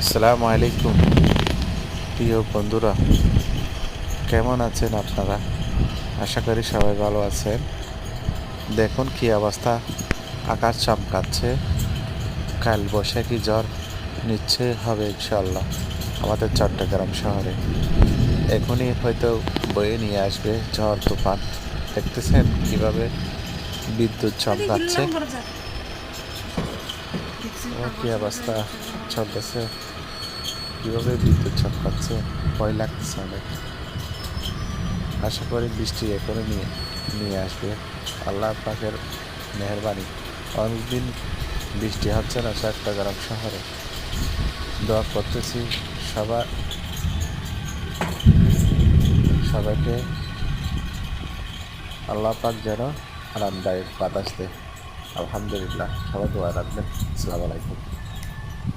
আসসালামু আলাইকুম প্রিয় বন্ধুরা, কেমন আছেন আপনারা? আশা করি সবাই ভালো আছেন। দেখুন কি অবস্থা, আকাশ চমকাচ্ছে। কাল বৈশাখী ঝড় নিশ্চয়ই হবে ইনশাল্লাহ আমাদের চট্টগ্রাম শহরে। এখনই হয়তো বয়ে নিয়ে আসবে ঝড় তুফান। দেখতেছেন কিভাবে বিদ্যুৎ চমকাচ্ছে, কি অবস্থা চলতেছে, কিভাবে বিদ্যুৎ চমকাচ্ছে, ভয় লাগতেছে অনেক। আশা করি বৃষ্টি এখনই নিয়ে নিয়ে আসবে আল্লাহ পাকের মেহেরবানি। অনেকদিন বৃষ্টি হচ্ছে না চট্টগ্রাম শহরে। দোয়া করতেছি সবার সবাইকে আল্লাহ পাক যেন আরামদায়ক বাতাস দেয়। আলহামদুলিল্লাহ, সবাই দোয়া রাখবেন। আসসালামু আলাইকুম।